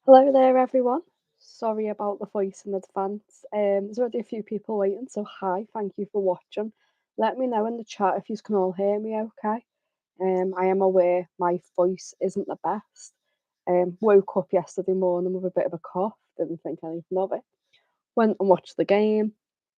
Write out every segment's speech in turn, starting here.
Hello there, everyone. Sorry about the voice in advance. There's already a few people waiting, so hi, thank you for watching. Let me know in the chat if you can all hear me okay. I am aware my voice isn't the best. Woke up yesterday morning with a bit of a cough, didn't think anything of it. Went and watched the game.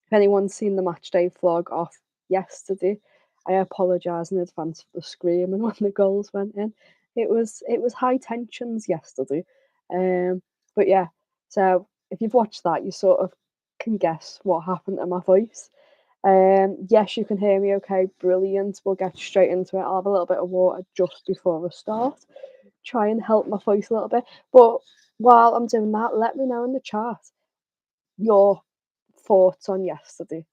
If anyone's seen the matchday vlog off yesterday, I apologise in advance for the screaming when the goals went in. It was high tensions yesterday. Um, but yeah, so if you've watched that, you sort of can guess what happened to my voice. Yes, you can hear me okay, brilliant. We'll get straight into it. I'll have a little bit of water just before we start. Try and help my voice a little bit. But while I'm doing that, let me know in the chat your thoughts on yesterday.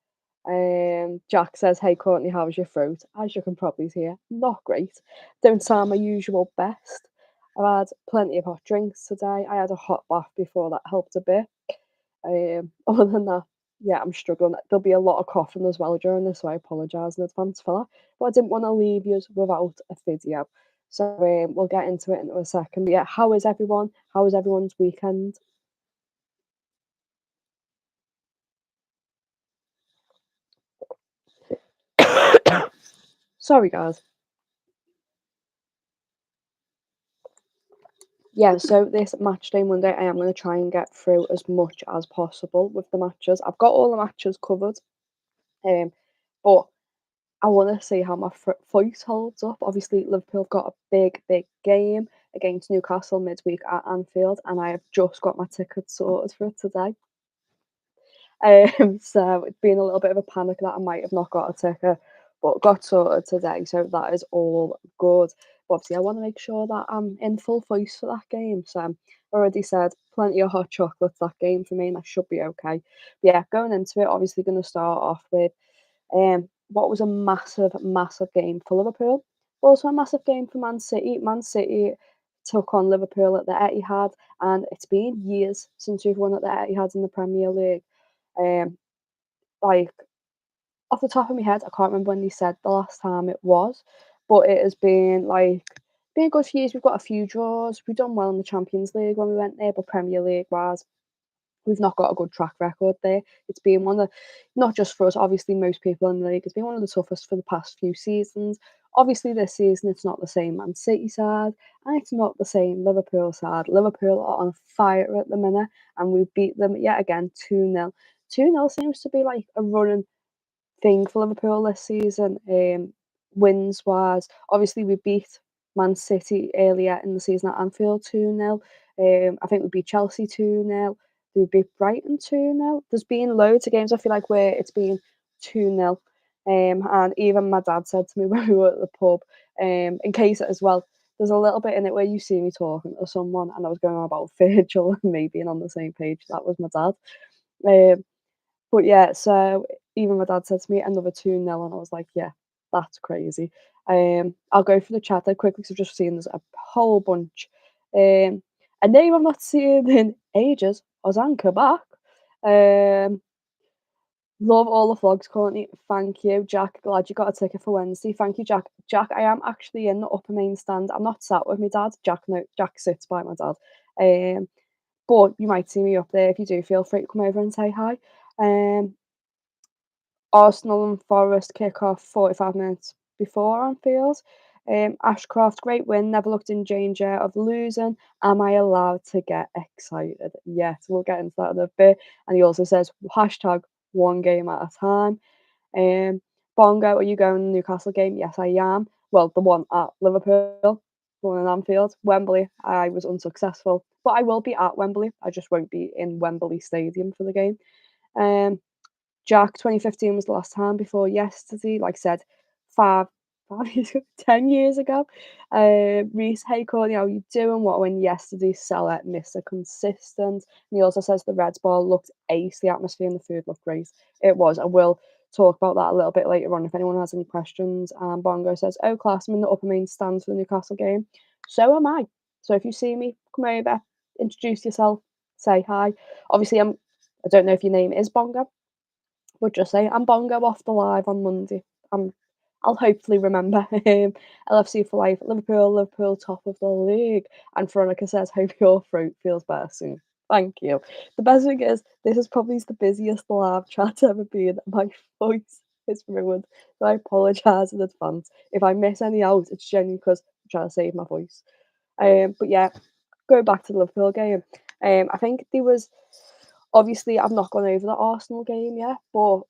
Jack says, "Hey Courtney, how's your throat?" As you can probably hear, not great. Don't sound my usual best. I've had plenty of hot drinks today. I had a hot bath before that helped a bit. Other than that, yeah, I'm struggling. There'll be a lot of coughing as well during this, so I apologise in advance for that. But I didn't want to leave you without a video. So we'll get into it in a second. But yeah, how is everyone? How was everyone's weekend? Sorry, guys. Yeah, so this match day Monday, I am going to try and get through as much as possible with the matches. I've got all the matches covered, um, but I want to see how my voice holds up. Obviously, Liverpool have got a big game against Newcastle midweek at Anfield, and I have just got my ticket sorted for it today. So it's been a little bit of a panic that I might have not got a ticket, but got sorted today, so that is all good. But obviously, I want to make sure that I'm in full voice for that game. So already said plenty of hot chocolates that game for me, and I should be okay. But yeah, going into it, obviously going to start off with what was a massive game for Liverpool. Also a massive game for Man City. Man City took on Liverpool at the Etihad, and it's been years since we've won at the Etihad in the Premier League. Um, like off the top of my head, I can't remember when they said the last time it was, but it has been a good few years. We've got a few draws. We've done well in the Champions League when we went there, but Premier League wise, we've not got a good track record there. It's been one of not just for us, obviously most people in the league, it's been one of the toughest for the past few seasons. Obviously this season it's not the same Man City side and it's not the same Liverpool side. Liverpool are on fire at the minute and we beat them yet again 2-0. 2-0 seems to be like a running thing for Liverpool this season. Wins wise, obviously we beat Man City earlier in the season at Anfield 2-0. I think we beat Chelsea 2-0. We beat Brighton 2-0. There's been loads of games I feel like where it's been 2-0. And even my dad said to me when we were at the pub, in case as well, there's a little bit in it where you see me talking to someone and I was going on about Virgil and me being on the same page. That was my dad. Um, but yeah, so even my dad said to me, "Another 2-0," and I was like, "Yeah, that's crazy." I'll go through the chat there quickly 'cause I've just seen there's a whole bunch. A name I've not seen in ages, Ozanka back. Um, Love all the vlogs, Courtney. Thank you, Jack. Glad you got a ticket for Wednesday. Thank you, Jack. Jack, I am actually in the upper main stand. I'm not sat with my dad. Jack, no, Jack sits by my dad. Um, but you might see me up there. If you do, feel free to come over and say hi. Um, Arsenal and Forest kick off 45 minutes before Anfield. Ashcroft, great win. Never looked in danger of losing. Am I allowed to get excited? Yes, we'll get into that in a bit. And he also says hashtag one game at a time. Um, Bongo, are you going to the Newcastle game? Yes, I am. Well, the one at Liverpool, the one in Anfield. Wembley, I was unsuccessful. But I will be at Wembley. I just won't be in Wembley Stadium for the game. Um, Jack, 2015 was the last time before yesterday. Like I said, five, 5 years ago, 10 years ago. Reese, hey Courtney, how you doing? What when yesterday seller Mr. Consistent. And he also says the Reds ball looked ace. The atmosphere and the food looked great. It was. I will talk about that a little bit later on if anyone has any questions. Bongo says, oh, class, I'm in the upper main stands for the Newcastle game. So am I. So if you see me, come over, introduce yourself, say hi. Obviously, I don't know if your name is Bongo, would just say I'm Bongo off the live on Monday. I'm I'll hopefully remember. LFC for life, Liverpool, Liverpool top of the league. And Veronica says, hope your throat feels better soon. Thank you. The best thing is, this is probably the busiest live chat's ever been. My voice is ruined. So I apologise in advance. If I miss any out, it's genuinely because I'm trying to save my voice. But yeah, go back to the Liverpool game. I think there was obviously I've not gone over the Arsenal game yet, but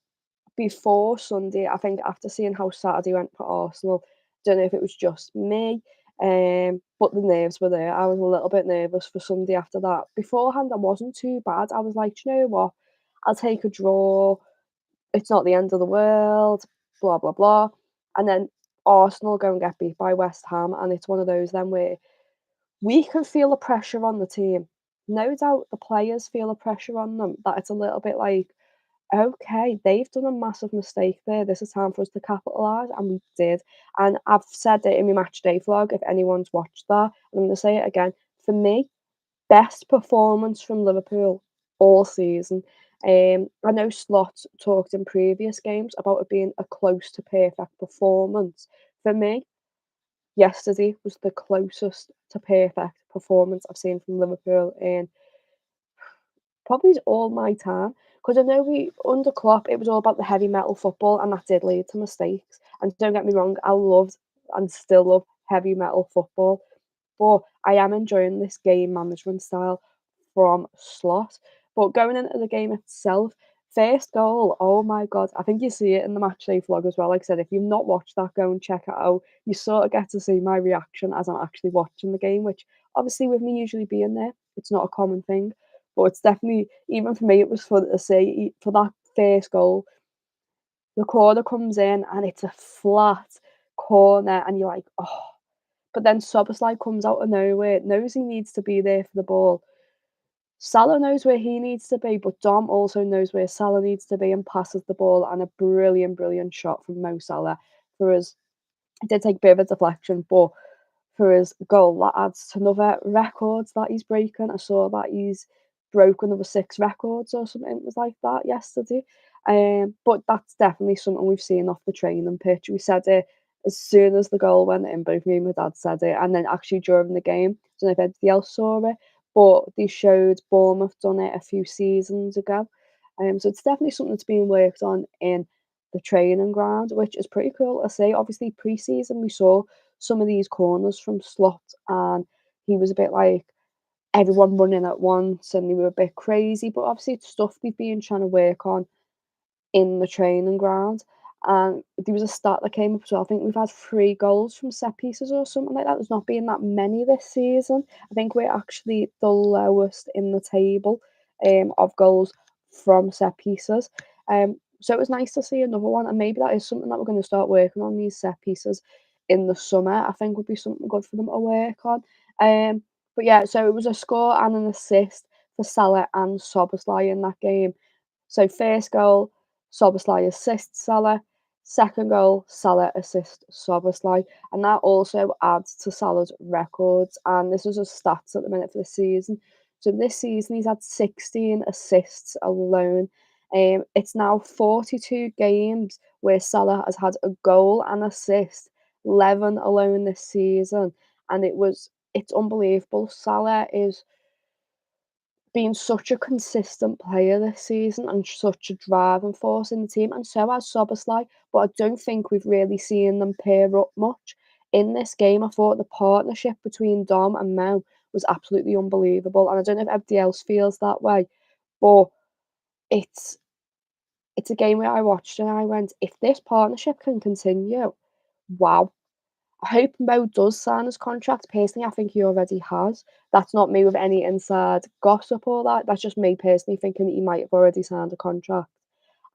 before Sunday, I think after seeing how Saturday went for Arsenal, don't know if it was just me, but the nerves were there. I was a little bit nervous for Sunday after that. Beforehand, I wasn't too bad. I was like, "Do you know what? I'll take a draw. It's not the end of the world, blah, blah, blah." And then Arsenal go and get beat by West Ham, and it's one of those then where we can feel the pressure on the team. No doubt the players feel the pressure on them, that it's a little bit like, okay, they've done a massive mistake there. This is time for us to capitalise, and we did. And I've said it in my match day vlog. If anyone's watched that, I'm going to say it again. For me, best performance from Liverpool all season. I know Slot talked in previous games about it being a close to perfect performance. For me, yesterday was the closest to perfect performance I've seen from Liverpool in probably all my time, because I know we under Klopp, it was all about the heavy metal football, and that did lead to mistakes. And don't get me wrong, I loved and still love heavy metal football, but I am enjoying this game management style from Slot. But going into the game itself, first goal, oh my god, I think you see it in the matchday vlog as well. Like I said, if you've not watched that, go and check it out. You sort of get to see my reaction as I'm actually watching the game, which obviously with me usually being there, it's not a common thing. But it's definitely, even for me, it was fun to see for that first goal. The corner comes in and it's a flat corner, and you're like, oh. But then Soboslai comes out of nowhere, knows he needs to be there for the ball. Salah knows where he needs to be, but Dom also knows where Salah needs to be and passes the ball. And a brilliant, brilliant shot from Mo Salah for us. It did take a bit of a deflection, but for his goal, that adds to another records that he's breaking. I saw that he's broken another 6 records or something. It was like that yesterday. But that's definitely something we've seen off the training pitch. We said it as soon as the goal went in. Both me and my dad said it, and then actually during the game, I don't know if anybody else saw it, but they showed Bournemouth done it a few seasons ago. So it's definitely something that's being worked on in the training ground, which is pretty cool to see. Obviously, pre-season we saw some of these corners from Slot, and he was a bit like everyone running at once, and they were a bit crazy. But obviously, it's stuff they've been trying to work on in the training ground. And there was a stat that came up, so I think we've had 3 goals from set pieces or something like that. There's not been that many this season. I think we're actually the lowest in the table of goals from set pieces. So it was nice to see another one, and maybe that is something that we're going to start working on, these set pieces in the summer. I think would be something good for them to work on. But yeah, so it was a score and an assist for Salah and Soboslai in that game. So first goal, Szoboszlai assists Salah. Second goal, Salah assists Szoboszlai, and that also adds to Salah's records. And this is his stats at the minute for the season. So this season he's had 16 assists alone. It's now 42 games where Salah has had a goal and assist, 11 alone this season, and it's unbelievable. Salah is been such a consistent player this season and such a driving force in the team, and so has Szoboszlai, but I don't think we've really seen them pair up much. In this game, I thought the partnership between Dom and Mo was absolutely unbelievable, and I don't know if everybody else feels that way, but it's it's a game where I watched and I went, if this partnership can continue, wow. I hope Mo does sign his contract. Personally, I think he already has. That's not me with any inside gossip or that. That's just me personally thinking that he might have already signed a contract.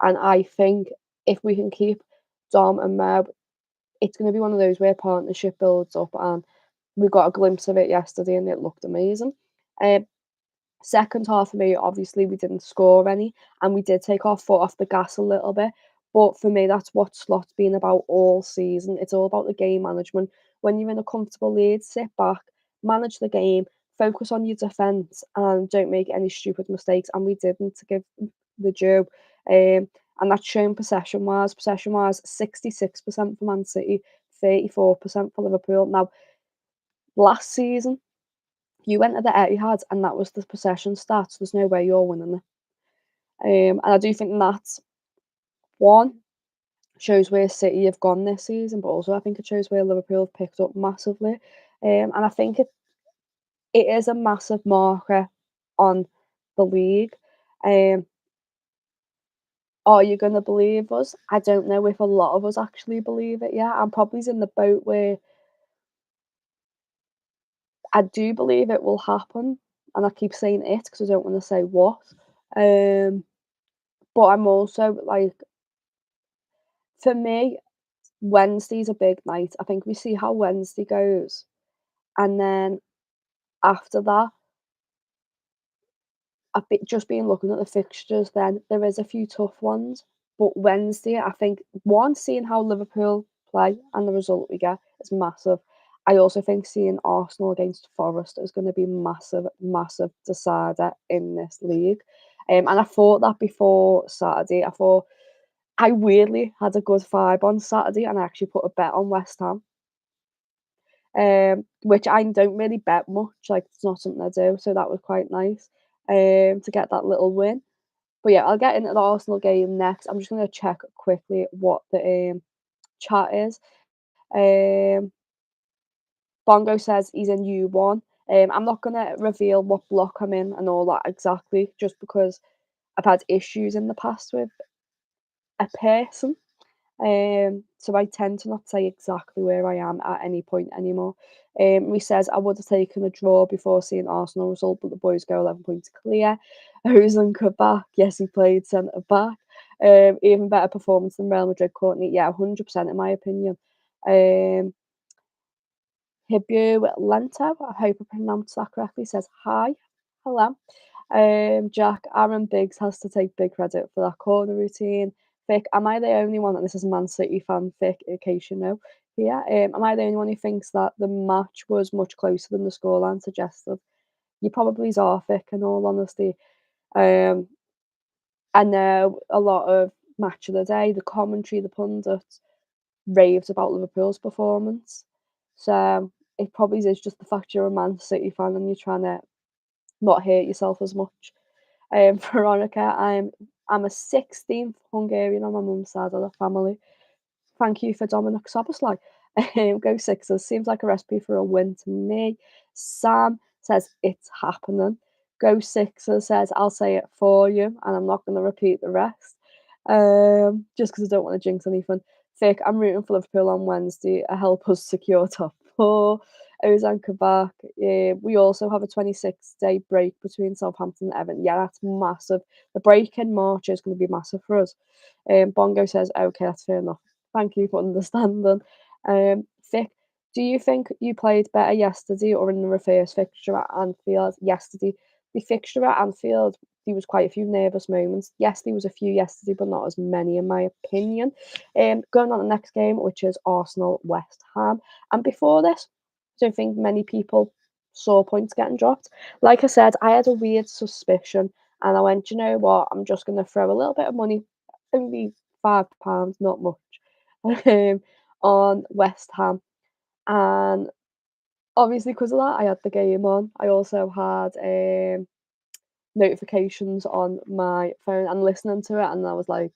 And I think if we can keep Dom and Mo, it's going to be one of those where partnership builds up. And we got a glimpse of it yesterday and it looked amazing. Um, Second half for me, obviously, we didn't score any, and we did take our foot off the gas a little bit. But for me, that's what Slot's been about all season. It's all about the game management. When you're in a comfortable lead, sit back, manage the game, focus on your defence, and don't make any stupid mistakes. And we didn't, to give the due. and that's shown possession-wise. Possession-wise, 66% for Man City, 34% for Liverpool. Now, last season, you went to the Etihad and that was the possession stats. There's no way you're winning it. And I do think that's one shows where City have gone this season, but also I think it shows where Liverpool have picked up massively. And I think it is a massive marker on the league. Um, are you going to believe us? I don't know if a lot of us actually believe it yet. I'm probably in the boat where I do believe it will happen, and I keep saying it because I don't want to say what. Um, but I'm also like, for me, Wednesday's a big night. I think we see how Wednesday goes, and then after that, just been looking at the fixtures. Then there is a few tough ones, but Wednesday, I think one seeing how Liverpool play and the result we get is massive. I also think seeing Arsenal against Forest is going to be massive, massive decider in this league. And I thought that before Saturday. I thought I weirdly had a good vibe on Saturday, and I actually put a bet on West Ham, which I don't really bet much. Like it's not something I do, so that was quite nice to get that little win. But yeah, I'll get into the Arsenal game next. I'm just going to check quickly what the chat is. Um, Bongo says he's in U1. I'm not going to reveal what block I'm in and all that exactly, just because I've had issues in the past with a person. So I tend to not say exactly where I am at any point anymore. He says I would have taken a draw before seeing Arsenal result, but the boys go 11 points clear. Ozan back. Yes, he played centre back. Even better performance than Real Madrid, Courtney. Yeah, 100% in my opinion. Um, Hibu Lento, I hope I pronounced that correctly, says hi. Hello. Jack, Aaron Biggs has to take big credit for that corner routine. Vic, am I the only one, and this is a Man City fan, Vic, in case you know, here, am I the only one who thinks that the match was much closer than the scoreline suggested? You probably are, Vic, in all honesty. Um, I know a lot of match of the day, the commentary, the pundits raved about Liverpool's performance. So it probably is just the fact you're a Man City fan and you're trying to not hurt yourself as much. Veronica, I'm a 16th Hungarian on my mum's side of the family. Thank you for Dominic Soboslai. Go Sixers. Seems like a recipe for a win to me. Sam says it's happening. Go Sixers says I'll say it for you, and I'm not going to repeat the rest. Just because I don't want to jinx anything. Vic, I'm rooting for Liverpool on Wednesday. Help us secure top four. Ozan Kabak. Yeah, we also have a 26-day break between Southampton and Everton. Yeah, that's massive. The break in March is going to be massive for us. Bongo says, okay, that's fair enough. Thank you for understanding. Vic, do you think you played better yesterday or in the reverse fixture at Anfield yesterday? The fixture at Anfield, there was quite a few nervous moments. Yes, there was a few yesterday, but not as many in my opinion. Going on to the next game, which is Arsenal West Ham. And before this, I don't think many people saw points getting dropped. Like I said, I had a weird suspicion, and I went, you know what? I'm just going to throw a little bit of money, only £5, not much, on West Ham. And obviously, because of that, I had the game on. I also had notifications on my phone and listening to it, and I was like,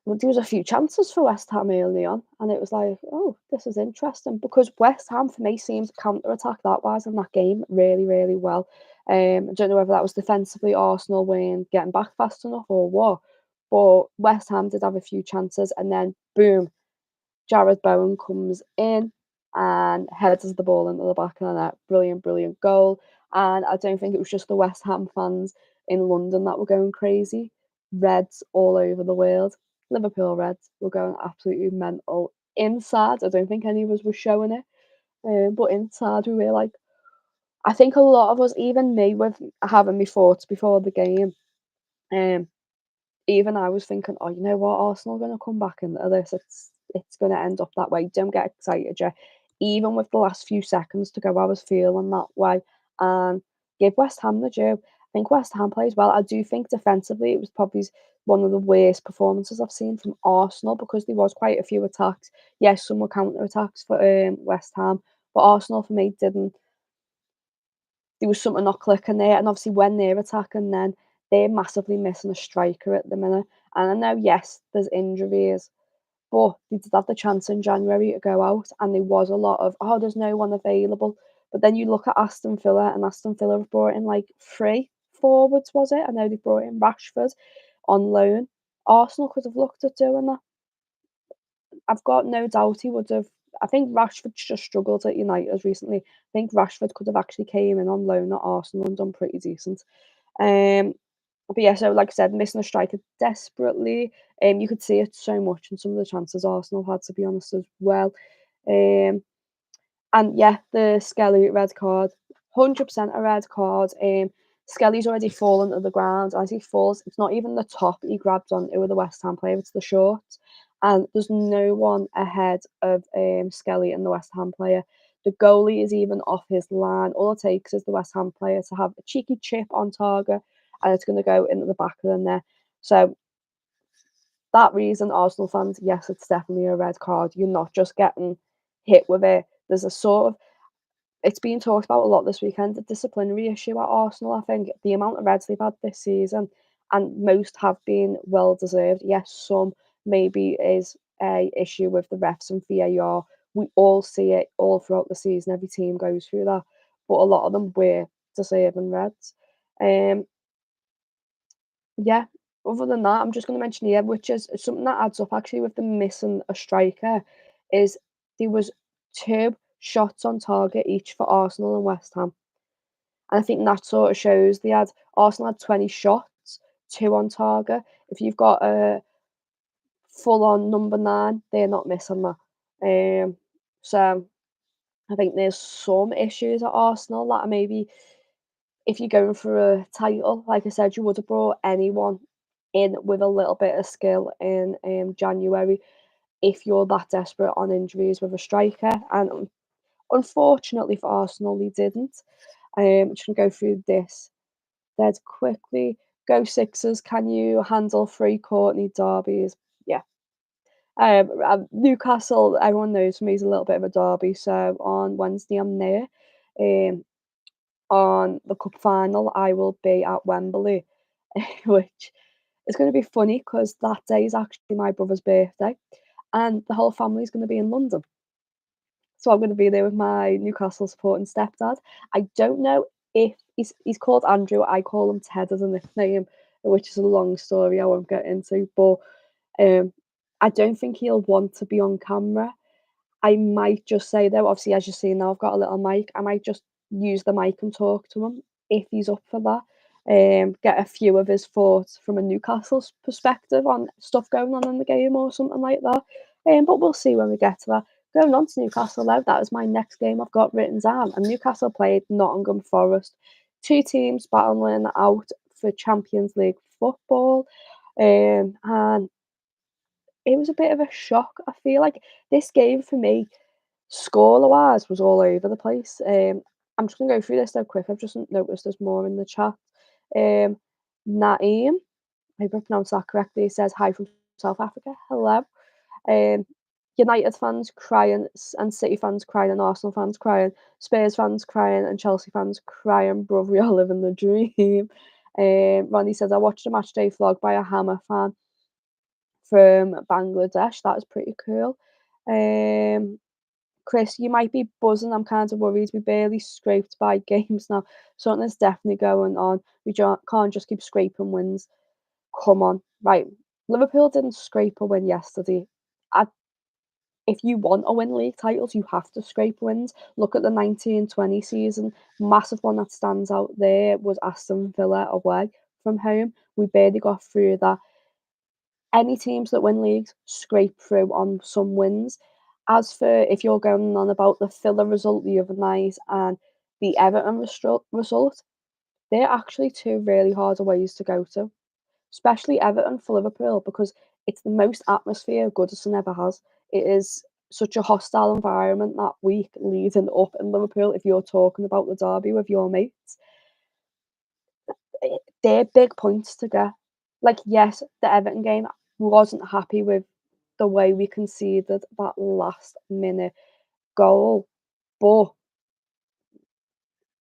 well, there was a few chances for West Ham early on, and it was like, oh, this is interesting because West Ham for me seems to counter attack that wise in that game really, really well. I don't know whether that was defensively Arsenal weren't getting back fast enough or what, but West Ham did have a few chances, and then boom, Jared Bowen comes in and headers the ball into the back of the net. Brilliant, brilliant goal. And I don't think it was just the West Ham fans in London that were going crazy. Reds all over the world. Liverpool Reds were going absolutely mental. Inside, I don't think any of us were showing it. But inside, we were like, I think a lot of us, even me, with having my thoughts before the game, um, even I was thinking, oh, you know what, Arsenal are going to come back into this. It's going to end up that way. Don't get excited, yeah. Even with the last few seconds to go, I was feeling that way. And give West Ham the due. I think West Ham plays well. I do think defensively it was probably one of the worst performances I've seen from Arsenal because there was quite a few attacks. Yes, some were counter attacks for West Ham, but Arsenal for me didn't. There was something not clicking there, and obviously when they're attacking, then they're massively missing a striker at the minute. And I know, yes, there's injuries, but they did have the chance in January to go out, and there was a lot of, "Oh, there's no one available." But then you look at Aston Villa, and Aston Villa have brought in, like, 3 forwards, was it? I know they brought in Rashford on loan. Arsenal could have looked at doing that. I've got no doubt he would have. I think Rashford's just struggled at United recently. I think Rashford could have actually came in on loan at Arsenal and done pretty decent. Um, but yeah, so like I said, missing a striker desperately. You could see it so much in some of the chances Arsenal had, to be honest, as well. Um, and yeah, the Skelly red card, 100% a red card. Skelly's already fallen to the ground. As he falls, it's not even the top he grabbed on with the West Ham player, it's the short. And there's no one ahead of Skelly and the West Ham player. The goalie is even off his line. All it takes is the West Ham player to have a cheeky chip on target, and it's going to go into the back of the net. So that reason, Arsenal fans, yes, it's definitely a red card. You're not just getting hit with it. There's a sort of, it's been talked about a lot this weekend, the disciplinary issue at Arsenal. I think the amount of reds they've had this season, and most have been well deserved. Yes, some maybe is a issue with the refs and VAR. We all see it all throughout the season. Every team goes through that, but a lot of them were deserving reds. Um, yeah. Other than that, I'm just going to mention here, which is something that adds up actually with them missing a striker, is there was 2 shots on target each for Arsenal and West Ham. And I think that sort of shows they had Arsenal had 20 shots, 2 on target. If you've got a full on number 9, they're not missing that. So I think there's some issues at Arsenal that are maybe, if you're going for a title, like I said, you would have brought anyone in with a little bit of skill in January if you're that desperate on injuries with a striker. And unfortunately for Arsenal, they didn't. Just gonna go through this dead quickly. Go Sixers! Can you handle 3 Courtney derbies? Yeah. Newcastle, everyone knows for me is a little bit of a derby. So on Wednesday, I'm there. Um, on the cup final, I will be at Wembley, which is going to be funny because that day is actually my brother's birthday, and the whole family is going to be in London. So I'm going to be there with my Newcastle supporting stepdad. I don't know if he's called Andrew. I call him Ted as a nickname, which is a long story I won't get into. But um, I don't think he'll want to be on camera. I might just say though, obviously, as you've seen now, I've got a little mic. I might just use the mic and talk to him if he's up for that. Get a few of his thoughts from a Newcastle perspective on stuff going on in the game or something like that. But we'll see when we get to that. Going on to Newcastle though, that is my next game I've got written down. And Newcastle played Nottingham Forest. 2 teams battling out for Champions League football. And it was a bit of a shock. I feel like this game for me, scorer wise, was all over the place. I'm just gonna go through this though quick. I've just noticed there's more in the chat. Um, Naeem, I hope I pronounced that correctly. He says hi from South Africa. Hello. Um, United fans crying and City fans crying and Arsenal fans crying, Spurs fans crying and Chelsea fans crying. Brother, we are living the dream. Ronnie says I watched a matchday vlog by a Hammer fan from Bangladesh. That was pretty cool. Um, Chris, you might be buzzing. I'm kind of worried. We barely scraped by games now. Something's definitely going on. We can't just keep scraping wins. Come on. Right. Liverpool didn't scrape a win yesterday. I, if you want to win league titles, you have to scrape wins. Look at the 1920 season. Massive one that stands out there was Aston Villa away from home. We barely got through that. Any teams that win leagues scrape through on some wins. As for if you're going on about the Villa result the other night and the Everton result, they're actually 2 really hard aways to go to, especially Everton for Liverpool because it's the most atmosphere Goodison ever has. It is such a hostile environment that week leading up in Liverpool if you're talking about the derby with your mates. they're big points to get. Like, yes, the Everton game, wasn't happy with the way we conceded that last minute goal, but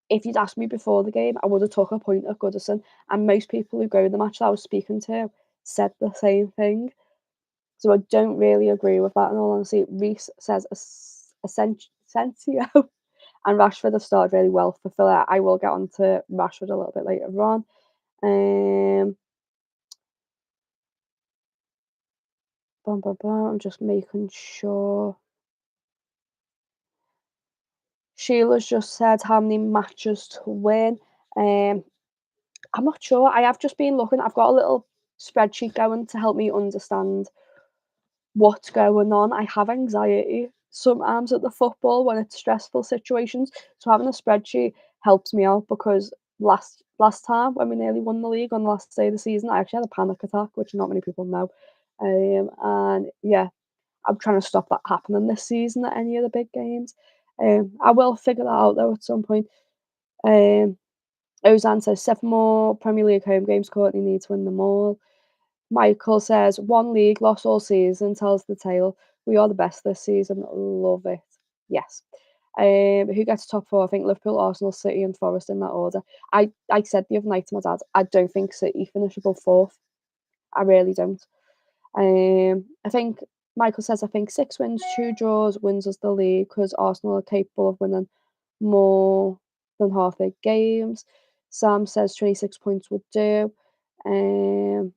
if you'd asked me before the game, I would have took a point at Goodison, and most people who go to the match that I was speaking to said the same thing. So I don't really agree with that in all honesty. Reece says Asensio and Rashford have started really well for Villa. I will get on to Rashford a little bit later on. Um, I'm just making sure. Sheila's just said how many matches to win. Um, I'm not sure. I have just been looking. I've got a little spreadsheet going to help me understand what's going on. I have anxiety sometimes at the football when it's stressful situations. So having a spreadsheet helps me out because last time when we nearly won the league on the last day of the season, I actually had a panic attack, which not many people know. And yeah, I'm trying to stop that happening this season at any of the big games. I will figure that out though at some point. Um, Ozan says 7 more Premier League home games. Courtney needs to win them all. Michael says, "One league loss all season tells the tale. We are the best this season. Love it." Yes. Who gets top four? I think Liverpool, Arsenal, City, and Forest in that order. I said the other night to my dad, I don't think City finish above fourth. I really don't. I think Michael says, I think 6 wins, 2 draws wins us the league because Arsenal are capable of winning more than half their games. Sam says 26 points would do. Um,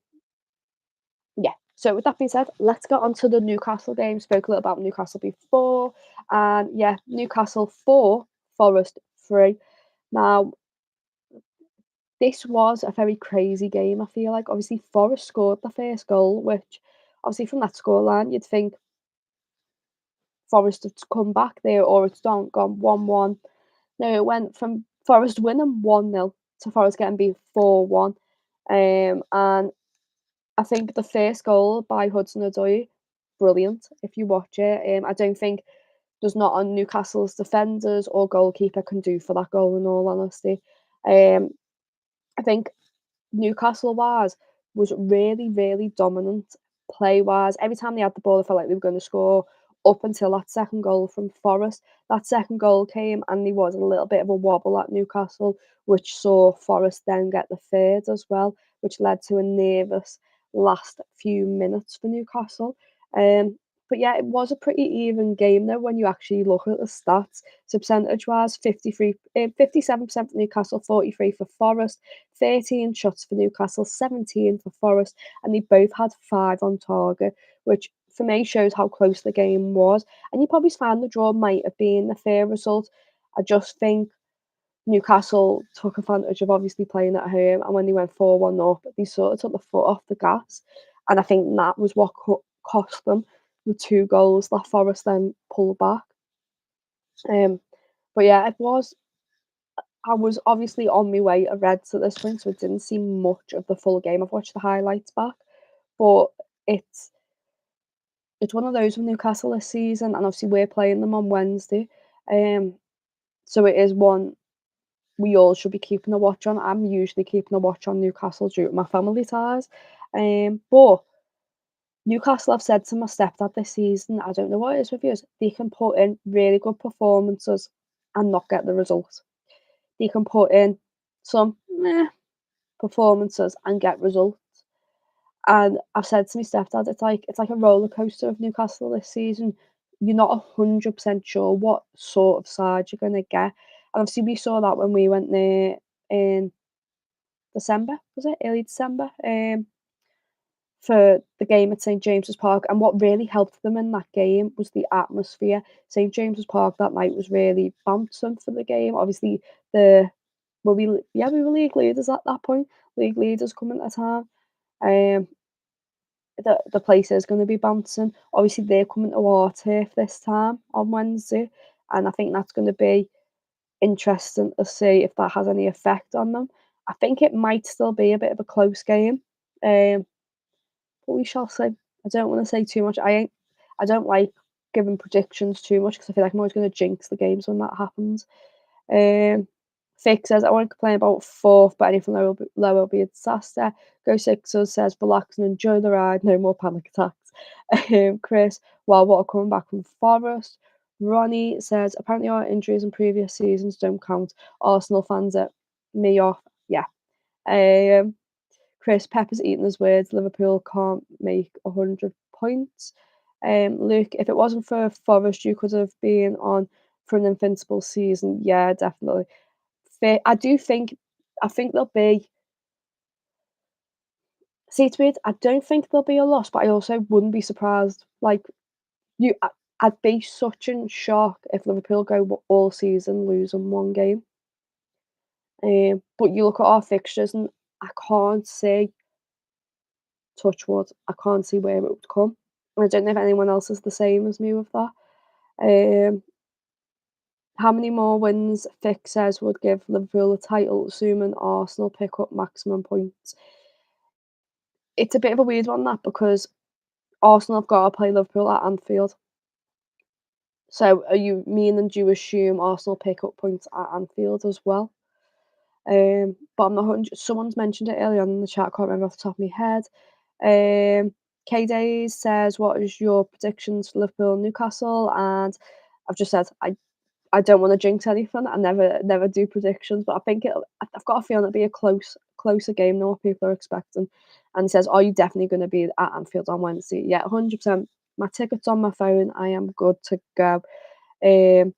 yeah. So with that being said, let's get on to the Newcastle game. Spoke a little about Newcastle before, and yeah, Newcastle 4, Forest 3. Now this was a very crazy game. I feel like obviously Forest scored the first goal, which obviously from that scoreline you'd think Forest had come back there or it's gone 1-1. No, it went from Forest winning 1-0 to Forest getting beat 4-1. And I think the first goal by Hudson-Odoi, brilliant if you watch it. I don't think there's not a Newcastle's defenders or goalkeeper can do for that goal in all honesty. I think Newcastle wise was really, really dominant play wise. Every time they had the ball, I felt like they were going to score up until that second goal from Forest. That second goal came and there was a little bit of a wobble at Newcastle, which saw Forest then get the third as well, which led to a nervous last few minutes for Newcastle. Um, but yeah, it was a pretty even game though when you actually look at the stats. So percentage wise, 57% for Newcastle, 43 for Forest. 13 shots for Newcastle, 17 for Forest, and they both had 5 on target, which for me shows how close the game was. And you probably found the draw might have been a fair result. I just think Newcastle took advantage of obviously playing at home, and when they went 4-1 up, they sort of took the foot off the gas. And I think that was what cost them the 2 goals that Forest then pulled back. Um, but yeah, it was I was obviously on my way to Reds at this point, so I didn't see much of the full game. I've watched the highlights back, but it's it's one of those with Newcastle this season, and obviously we're playing them on Wednesday. Um, so it is one we all should be keeping a watch on. I'm usually keeping a watch on Newcastle due to my family ties. But Newcastle have said to my stepdad this season, I don't know what it is with you, they can put in really good performances and not get the result. They can put in some performances and get results. And I've said to my stepdad, it's like a roller coaster of Newcastle this season. You're not 100% sure what sort of side you're gonna get. And obviously we saw that when we went there in December, was it? Early December, for the game at St James's Park. And what really helped them in that game was the atmosphere. St James's Park that night was really bouncing for the game. Obviously the we were league leaders at that point. League leaders coming to town. Um, the place is going to be bouncing. Obviously, they're coming to our turf this time on Wednesday, and I think that's going to be interesting to see if that has any effect on them. I think it might still be a bit of a close game, um, but we shall see. I don't want to say too much. I don't like giving predictions too much because I feel like I'm always going to jinx the games when that happens. Um, Fake says, "I won't complain about fourth, but anything lower will be a disaster." Go Sixers says, "Relax and enjoy the ride, no more panic attacks." Chris, "Well, what are coming back from Forest?" Ronnie says, "Apparently our injuries in previous seasons don't count. Arsenal fans at me off." Yeah. Um, Chris, "Pepper's eating his words. Liverpool can't make 100 points." Luke, "If it wasn't for Forest, you could have been on for an invincible season." Yeah, definitely. I do think I think there'll be see, to me, I don't think there'll be a loss, but I also wouldn't be surprised. Like, you I'd be such in shock if Liverpool go all season losing 1 game. But you look at our fixtures and I can't see, touch wood, I can't see where it would come. And I don't know if anyone else is the same as me with that. Um, how many more wins Vic says would give Liverpool a title, assuming Arsenal pick up maximum points? It's a bit of a weird one, that, because Arsenal have got to play Liverpool at Anfield. So are you meaning, do you assume Arsenal pick up points at Anfield as well? But I'm not 100. Someone's mentioned it earlier on in the chat. I can't remember off the top of my head. K Days says, "What is your predictions for Liverpool and Newcastle?" And I've just said I don't want to jinx anything. I never do predictions, but I think I've got a feeling it'll be a closer game than what people are expecting. And he says, "Are you definitely going to be at Anfield on Wednesday?" Yeah, 100%. My ticket's on my phone. I am good to go. Um,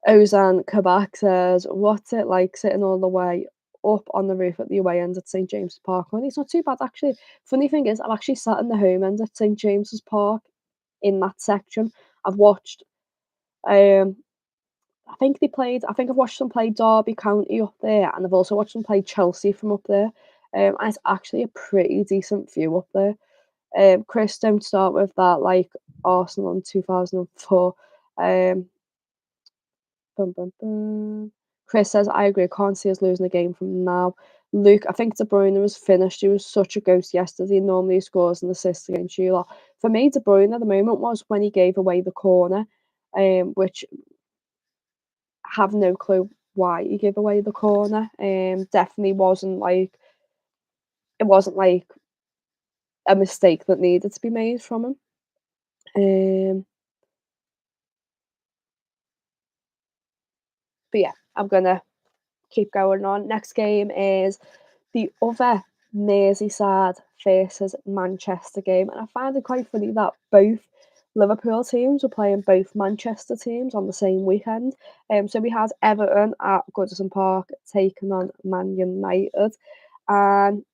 Ozan Kabak says, "What's it like sitting all the way up on the roof at the away end at St James's Park?" Well, it's not too bad, actually. Funny thing is, I've actually sat in the home end at St James's Park in that section. I've watched. Um, I think I've watched them play Derby County up there, and I've also watched them play Chelsea from up there. And it's actually a pretty decent view up there. Chris, don't start with that like Arsenal in 2004. Um, Bum, bum, bum. Chris says, "I agree. Can't see us losing a game from now." Luke, "I think De Bruyne was finished. He was such a ghost yesterday. Normally he scores and assists against you lot." For me, De Bruyne at the moment was when he gave away the corner, which I have no clue why he gave away the corner. Definitely wasn't like a mistake that needed to be made from him. Um, but yeah, I'm gonna keep going on. Next game is the other Merseyside versus Manchester game, and I find it quite funny that both Liverpool teams were playing both Manchester teams on the same weekend. So we had Everton at Goodison Park taking on Man United, and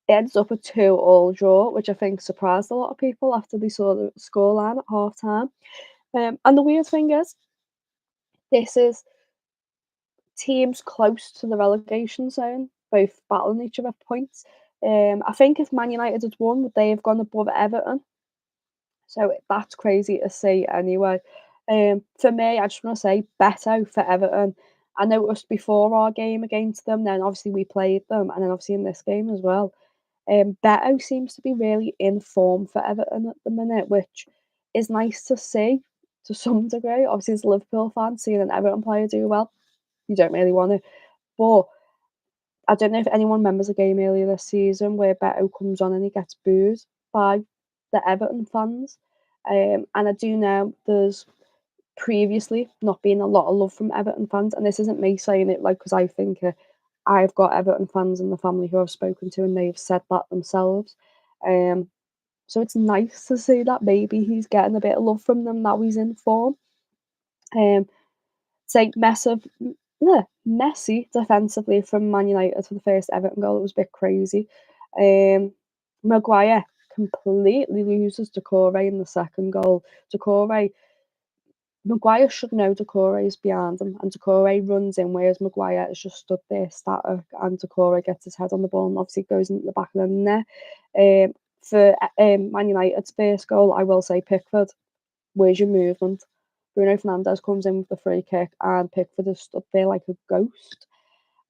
it ended up a 2-2 draw, which I think surprised a lot of people after they saw the scoreline at half time. And the weird thing is, this is teams close to the relegation zone, both battling each other for points. I think if Man United had won, would they have gone above Everton? So that's crazy to see anyway. For me, I just want to say Beto for Everton. I noticed before our game against them, then obviously we played them, and then obviously in this game as well. Beto seems to be really in form for Everton at the minute, which is nice to see to some degree. Obviously, as a Liverpool fan, seeing an Everton player do well, you don't really want to. But I don't know if anyone remembers a game earlier this season where Beto comes on and he gets booed by the Everton fans. And I do know there's previously not been a lot of love from Everton fans, and this isn't me saying it like because I think I've got Everton fans in the family who I've spoken to, and they've said that themselves. Um, so it's nice to see that maybe he's getting a bit of love from them now he's in form. Um, Say messy defensively from Man United for the first Everton goal. It was a bit crazy. Maguire completely loses Decore in the second goal. Maguire should know Decore is behind him, and Decore runs in, whereas Maguire is just stood there static, and Decore gets his head on the ball and obviously goes into the back of the net. For Man United's first goal, I will say Pickford, where's your movement? Bruno Fernandes comes in with the free kick, and Pickford is stood there like a ghost.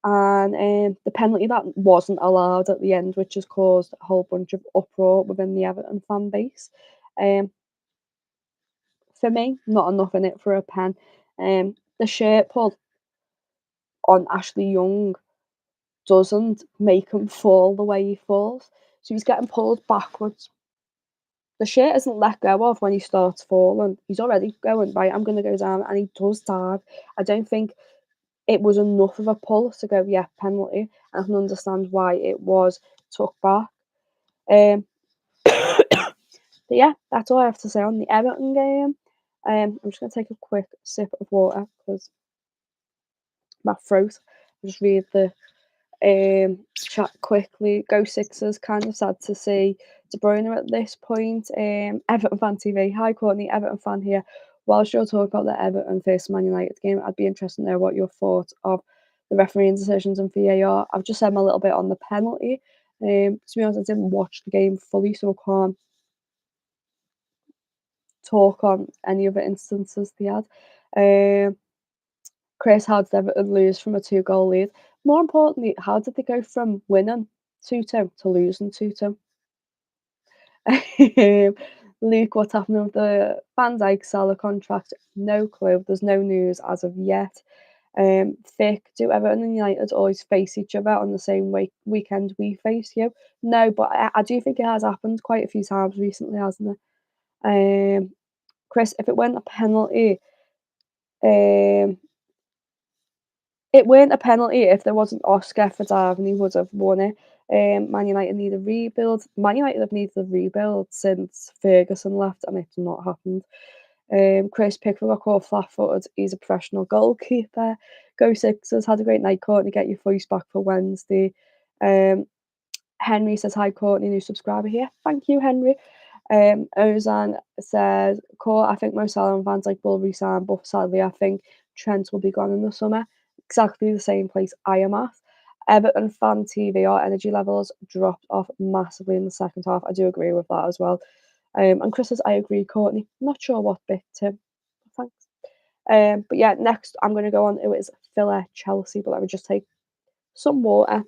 And the penalty that wasn't allowed at the end, which has caused a whole bunch of uproar within the Everton fan base. Um, for me, not enough in it for a pen. The shirt pull, on Ashley Young doesn't make him fall the way he falls. So he's getting pulled backwards. The shirt isn't let go of when he starts falling. He's already going, right, I'm gonna go down, and he does dive. I don't think it was enough of a pull to go, yeah, penalty. I can understand why it was took back. Um, but yeah, that's all I have to say on the Everton game. I'm just gonna take a quick sip of water because my throat. I'll just read the chat quickly. Go Sixers. Kind of sad to see De Bruyne at this point. Everton fan TV. Hi Courtney, Everton fan here. Whilst you're talking about the Everton versus Man United game, I'd be interested to know what your thoughts of the refereeing decisions and VAR. I've just said my little bit on the penalty. To be honest, I didn't watch the game fully, so I can't talk on any other instances they had. Um, Chris, how did Everton lose from a two-goal lead? More importantly, how did they go from winning 2-2 to losing 2-2? Luke, what's happening with the Van Dijk Salah contract? No clue. There's no news as of yet. Vic, do Everton and United always face each other on the same weekend we face you? No, but I do think it has happened quite a few times recently, hasn't it? Chris, if it weren't a penalty, um, it weren't a penalty if there wasn't Oscar for diving, he would have won it. Man United need a rebuild. Man United have needed a rebuild since Ferguson left, and it's not happened. Chris Pickford got caught flat-footed. He's a professional goalkeeper. Go Sixers. Had a great night, Courtney. Get your voice back for Wednesday. Um, Henry says, hi, Courtney, new subscriber here. Thank you, Henry. Ozan says, Court, I think Mo Salah and Van Dijk will resign, but sadly, I think Trent will be gone in the summer. Exactly the same place I am at. Everton fan TV, our energy levels dropped off massively in the second half. I do agree with that as well. And Chris says, I agree, Courtney. Not sure what bit, Tim. Thanks. But yeah, next I'm going to go on. It was Villa Chelsea, but let me just take some water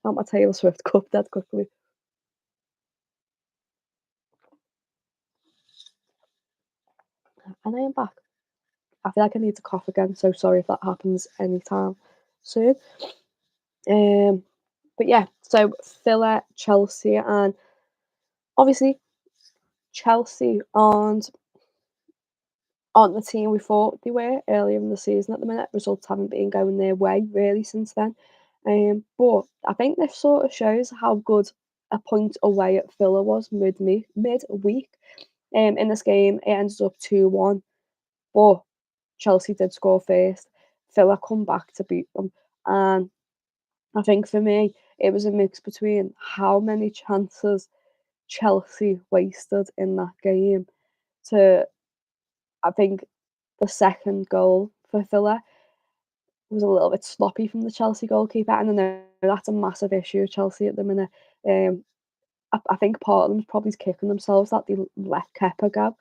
out my Taylor Swift cup dead quickly. And I am back. I feel like I need to cough again, so sorry if that happens anytime soon. Um, but yeah, so Villa, Chelsea, and obviously Chelsea aren't the team we thought they were earlier in the season at the minute. Results haven't been going their way really since then. But I think this sort of shows how good a point away at Villa was midweek. In this game, it ended up 2-1, but Chelsea did score first. Villa come back to beat them, and I think for me, it was a mix between how many chances Chelsea wasted in that game to, I think, the second goal for Villa was a little bit sloppy from the Chelsea goalkeeper, and I know that's a massive issue with Chelsea at the minute. Um, I think part of them is probably kicking themselves that they let Kepa go.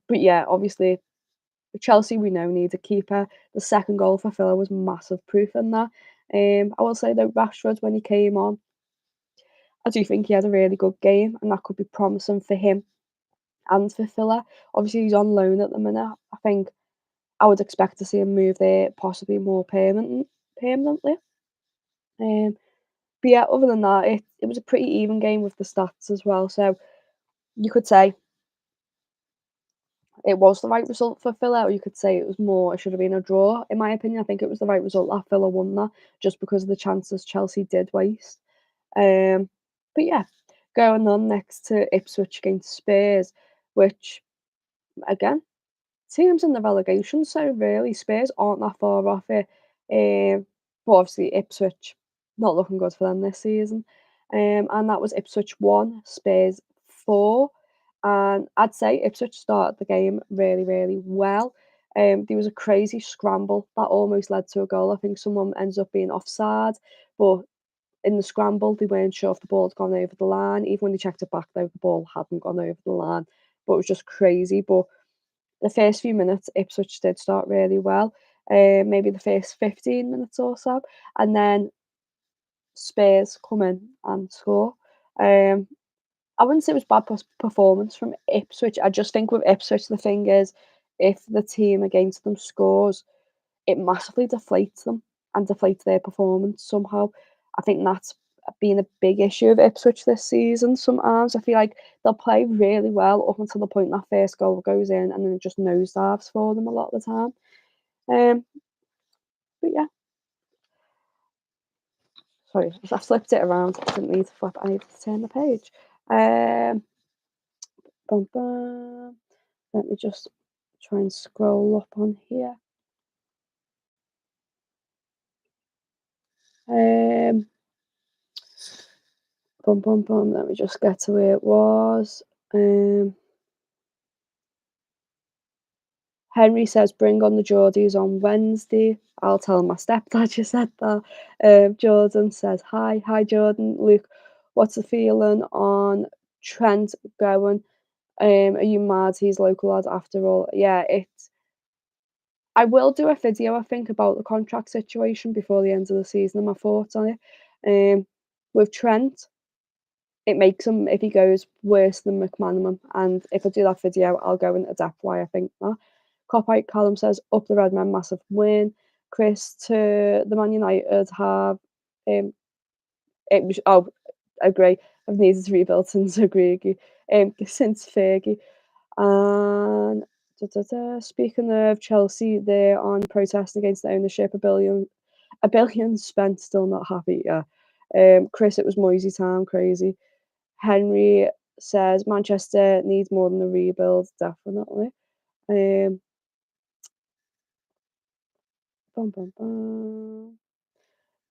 But yeah, obviously Chelsea we know need a keeper. The second goal for Villa was massive proof in that. I will say though, Rashford when he came on, I do think he had a really good game, and that could be promising for him and for Villa. Obviously, he's on loan at the minute. I think I would expect to see him move there, possibly more permanently. Um, but yeah, other than that, it was a pretty even game with the stats as well. So you could say it was the right result for Villa, or you could say it was more, it should have been a draw. In my opinion, I think it was the right result that Villa won that, just because of the chances Chelsea did waste. Um, but yeah, going on next to Ipswich against Spurs, which again, teams in the relegation, so really Spurs aren't that far off it. But obviously Ipswich not looking good for them this season. And that was Ipswich 1, Spurs 4. And I'd say Ipswich started the game really, really well. There was a crazy scramble that almost led to a goal. I think someone ends up being offside, but in the scramble, they weren't sure if the ball had gone over the line. Even when they checked it back, though, the ball hadn't gone over the line. But it was just crazy. But the first few minutes, Ipswich did start really well. Maybe the first 15 minutes or so, and then Spurs come in and score. Um, I wouldn't say it was bad performance from Ipswich. I just think with Ipswich, the thing is, if the team against them scores, it massively deflates them. and deflate their performance somehow. I think that's been a big issue of Ipswich this season sometimes. I feel like they'll play really well up until the point that first goal goes in, and then it just nosedives for them a lot of the time. Um, but yeah, sorry, I flipped it around. I didn't need to flip. I need to turn the page. Um, bum, bum. Let me just try and scroll up on here. Um, bum, bum, bum. Let me just get to where it was. Um, Henry says, "Bring on the Geordies on Wednesday." I'll tell my stepdad you said that. Jordan says, "Hi, hi, Jordan. Luke, what's the feeling on Trent going? Are you mad? He's local lad after all." Yeah, it's. I will do a video, I think, about the contract situation before the end of the season and my thoughts on it. With Trent, it makes him, if he goes, worse than McManaman. And if I do that video, I'll go into depth why I think that. Copite Callum says, "Up the Redmen, massive win." Chris, to the Man United have it was agree. I've needed to rebuild since Agree. Since Fergie. And speaking of Chelsea, they're on protesting against the ownership. A billion spent, still not happy. Yeah. Chris, it was Moisey time, crazy. Henry says Manchester needs more than a rebuild, definitely. Um, bum, bum, bum.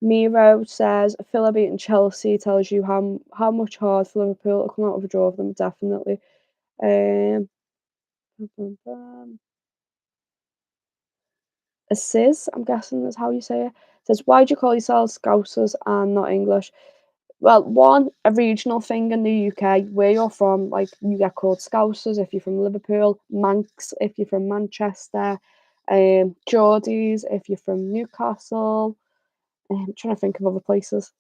Miro says Villa beating Chelsea tells you how much hard for Liverpool to come out of a draw of them, definitely. Um, bum, bum, bum. Assis, I'm guessing is how you say it. Says, "Why do you call yourselves Scousers and not English?" Well, one, a regional thing in the UK. Where you're from, like you get called Scousers if you're from Liverpool, Manx if you're from Manchester, Geordies if you're from Newcastle. I'm trying to think of other places.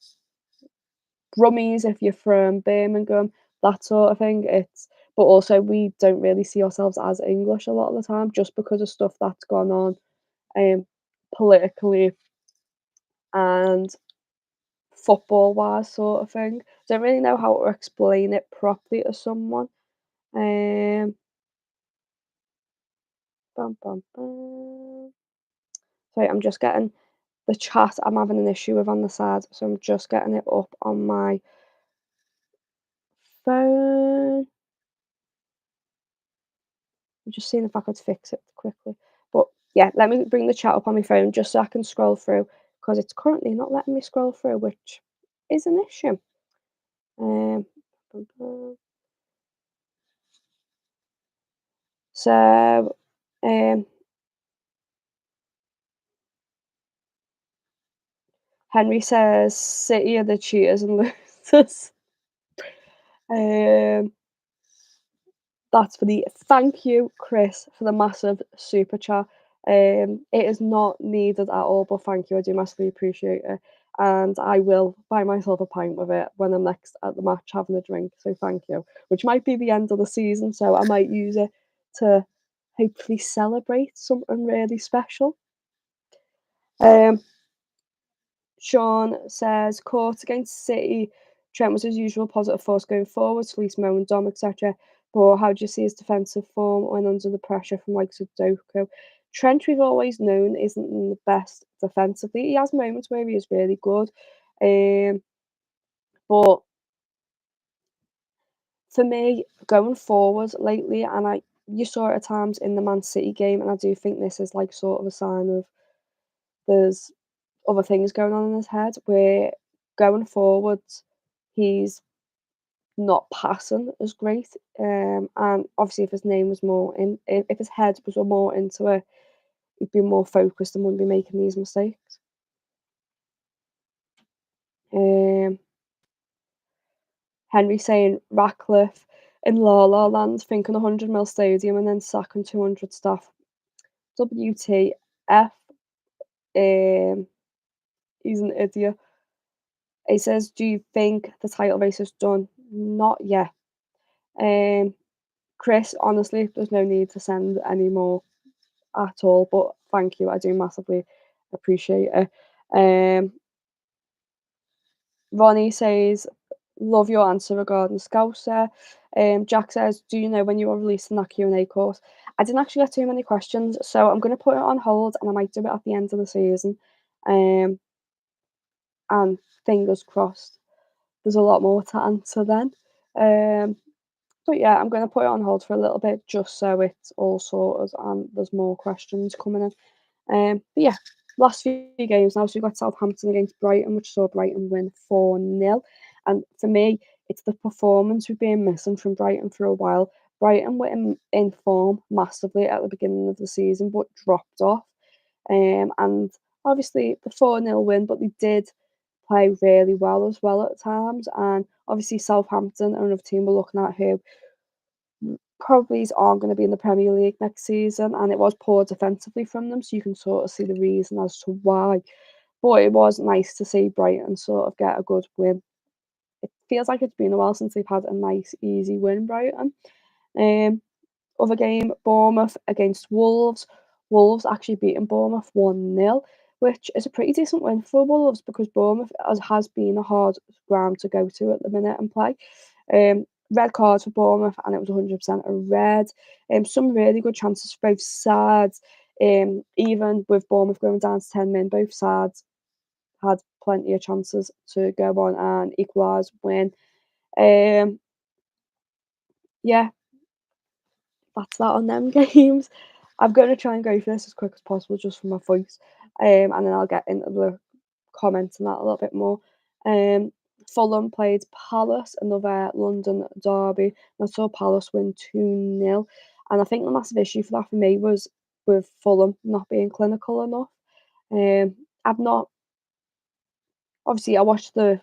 Brummies if you're from Birmingham, that sort of thing. But also we don't really see ourselves as English a lot of the time, just because of stuff that's gone on politically and football wise sort of thing. Don't really know how to explain it properly to someone. Um, bum, bum, bum. Sorry, I'm just getting the chat. I'm having an issue with on the side, so I'm just getting it up on my phone. I'm just seeing if I could fix it quickly. But yeah, let me bring the chat up on my phone just so I can scroll through because it's currently not letting me scroll through, which is an issue. Um, bum, bum. So, um, Henry says City are the cheaters and losers. Um, that's for the thank you, Chris, for the massive super chat. It is not needed at all, but thank you. I do massively appreciate it. And I will buy myself a pint with it when I'm next at the match having a drink. So thank you. Which might be the end of the season, so I might use it to hopefully celebrate something really special. Um, Sean says, "Court against City. Trent was his usual positive force going forward, Fleece, Mo and Dom, etc. But how do you see his defensive form when under the pressure from likes of Doku?" Trent, we've always known, isn't the best defensively. He has moments where he is really good. But for me, going forward lately, and you saw it at times in the Man City game, and I do think this is like sort of a sign of there's other things going on in his head where going forwards, he's not passing as great. And obviously, if his name was more in, if his head was more into it, he'd be more focused and wouldn't be making these mistakes. Um, Henry saying Ratcliffe in La La Land thinking 100 mil stadium and then sacking 200 staff. WTF? Um, he's an idiot. He says, "Do you think the title race is done?" Not yet. Um, Chris, honestly, there's no need to send any more at all, but thank you. I do massively appreciate it. Um, Ronnie says, "Love your answer regarding Scouser." Jack says, "Do you know when you are releasing that Q&A course?" I didn't actually get too many questions, so I'm gonna put it on hold, and I might do it at the end of the season. Um, and fingers crossed, there's a lot more to answer then. Um, but yeah, I'm gonna put it on hold for a little bit just so it's all sorted and there's more questions coming in. But yeah, last few games now. So we've got Southampton against Brighton, which saw Brighton win 4-0. And for me, it's the performance we've been missing from Brighton for a while. Brighton were in form massively at the beginning of the season, but dropped off. And obviously the 4-0 win, but they did play really well as well at times. And obviously Southampton are another team we're looking at who probably aren't going to be in the Premier League next season, and it was poor defensively from them, so you can sort of see the reason as to why. But it was nice to see Brighton sort of get a good win. It feels like it's been a while since they've had a nice, easy win, Brighton. Um, Other game, Bournemouth against Wolves. Wolves actually beating Bournemouth 1-0, which is a pretty decent win for Wolves because Bournemouth has been a hard ground to go to at the minute and play. Red cards for Bournemouth, and it was 100% a red. Some really good chances for both sides. Even with Bournemouth going down to 10 men, both sides had plenty of chances to go on and equalise, win. Um, yeah, that's that on them games. I'm going to try and go for this as quick as possible just for my voice, and then I'll get into the comments on that a little bit more. Um, Fulham played Palace, another London derby, and I saw Palace win 2-0. And I think the massive issue for that for me was with Fulham not being clinical enough. I've not, obviously, I watched the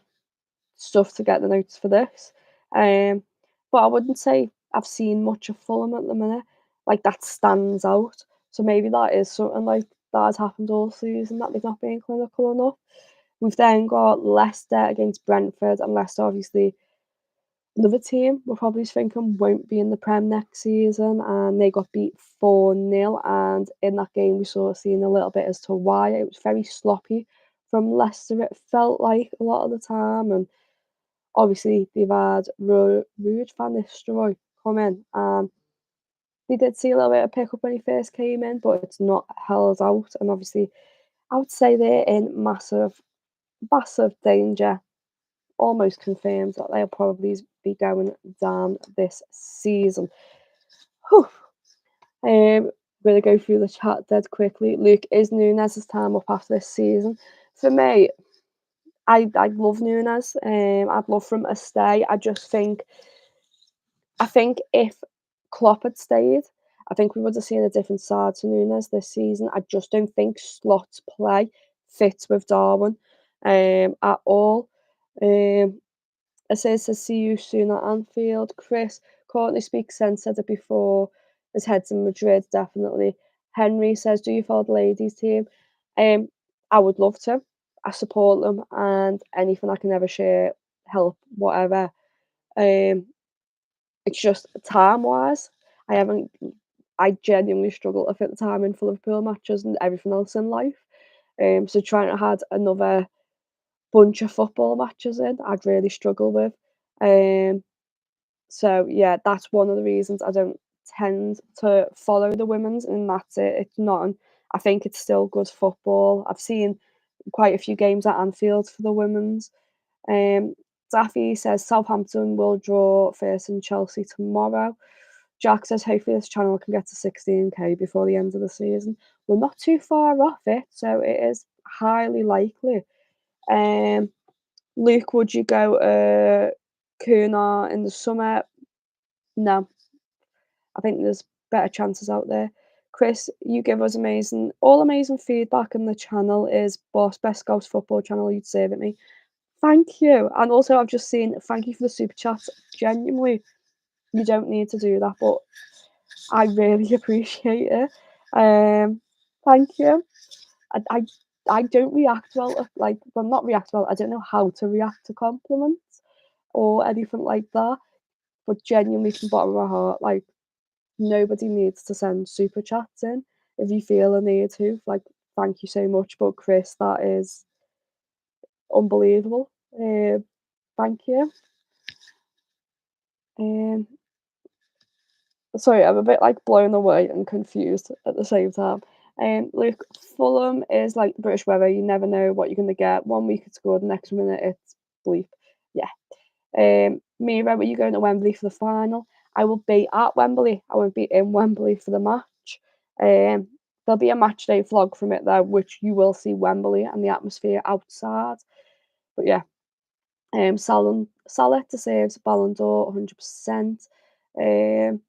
stuff to get the notes for this. But I wouldn't say I've seen much of Fulham at the minute, like that stands out. So maybe that is something like that has happened all season that they've not been clinical enough. We've then got Leicester against Brentford, and Leicester obviously another team we're probably thinking won't be in the Prem next season, and they got beat 4-0. And in that game, we sort of seen a little bit as to why. It was very sloppy from Leicester, it felt like a lot of the time, and obviously they've had Ruud van Nistelrooy come in, and they did see a little bit of pickup when he first came in, but it's not held out. And obviously, I would say they're in massive danger, almost confirmed that they'll probably be going down this season. Whew. Gonna go through the chat dead quickly. Luke, is Nunes' time up after this season? For me, I love Nunes. I'd love for him to stay. I think if Klopp had stayed, I think we would have seen a different side to Nunes this season. I just don't think Slot's play fits with Darwin at all. Um, It says to see you soon at Anfield. Chris, Courtney speaks sense, said it before. His head's in Madrid, definitely. Henry says, do you follow the ladies team? Um, I would love to. I support them, and anything I can ever share, help, whatever. Um, it's just time wise, I haven't. I genuinely struggle to fit the time in for Liverpool matches and everything else in life. So trying to add another bunch of football matches in, I'd really struggle with. Um, so yeah, that's one of the reasons I don't tend to follow the women's, and that's it. It's not. I think it's still good football. I've seen quite a few games at Anfield for the women's. Daffy says Southampton will draw first in Chelsea tomorrow. Jack says hopefully this channel can get to 16k before the end of the season. We're not too far off it, so it is highly likely. Um, Luke, would you go Kuna in the summer? No, I think there's better chances out there. Chris, you give us amazing feedback, and the channel is Boss Best Scouts Football channel. You deserve it, me. Thank you. And also, I've just seen thank you for the super chats. Genuinely, you don't need to do that, but I really appreciate it. Thank you. I, I, I don't react well, well, not react well. I don't know how to react to compliments or anything like that. But genuinely, from the bottom of my heart, like nobody needs to send super chats in if you feel a need to. Like, thank you so much. But Chris, that is unbelievable. Thank you. Um, Sorry, I'm a bit like blown away and confused at the same time. Look, Fulham is like the British weather. You never know what you're going to get. One week it's good, the next minute it's bleak. Yeah. Mira, were you going to Wembley for the final? I will be at Wembley. I won't be in Wembley for the match. There'll be a match day vlog from it there, which you will see Wembley and the atmosphere outside. But yeah, Salah deserves a Ballon d'Or 100%. Um,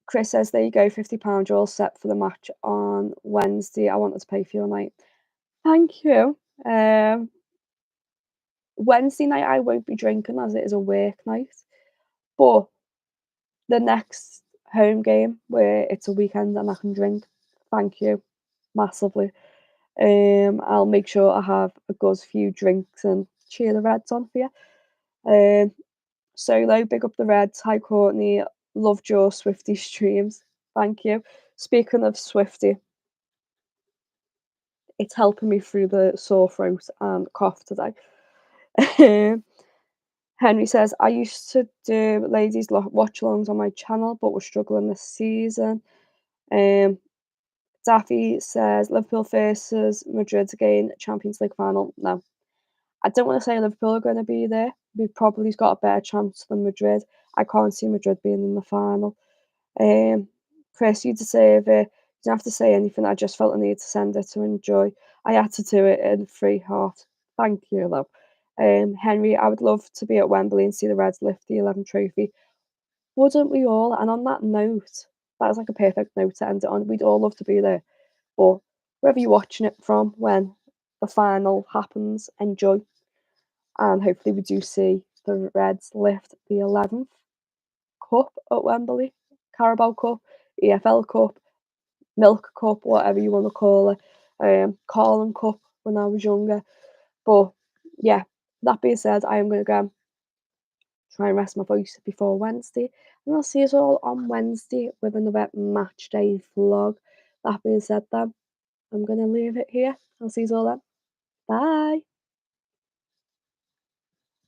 Chris says, there you go, £50, you're all set for the match on Wednesday. I wanted to pay for your night. Thank you. Wednesday night, I won't be drinking as it is a work night. But the next home game where it's a weekend and I can drink, thank you massively. I'll make sure I have a good few drinks and cheer the Reds on for you. Solo, big up the Reds. Hi, Courtney. Loved your Swifty streams. Thank you. Speaking of Swifty, it's helping me through the sore throat and cough today. Henry says, I used to do ladies watch alongs on my channel, but we're struggling this season. Daffy says, Liverpool versus Madrid again, Champions League final. No, I don't want to say Liverpool are going to be there. We've probably got a better chance than Madrid. I can't see Madrid being in the final. Chris, you deserve it. You don't have to say anything. I just felt the need to send it to enjoy. I had to do it in free heart. Thank you, love. Henry, I would love to be at Wembley and see the Reds lift the 11th trophy. Wouldn't we all? And on that note, that was like a perfect note to end it on. We'd all love to be there. But wherever you're watching it from, when the final happens, enjoy. And hopefully we do see the Reds lift the 11th cup at Wembley. Carabao Cup, EFL Cup, Milk Cup, whatever you want to call it. Carling Cup when I was younger. But yeah, that being said, I am going to go try and rest my voice before Wednesday. And I'll see you all on Wednesday with another match day vlog. That being said, then, I'm going to leave it here. I'll see you all then. Bye.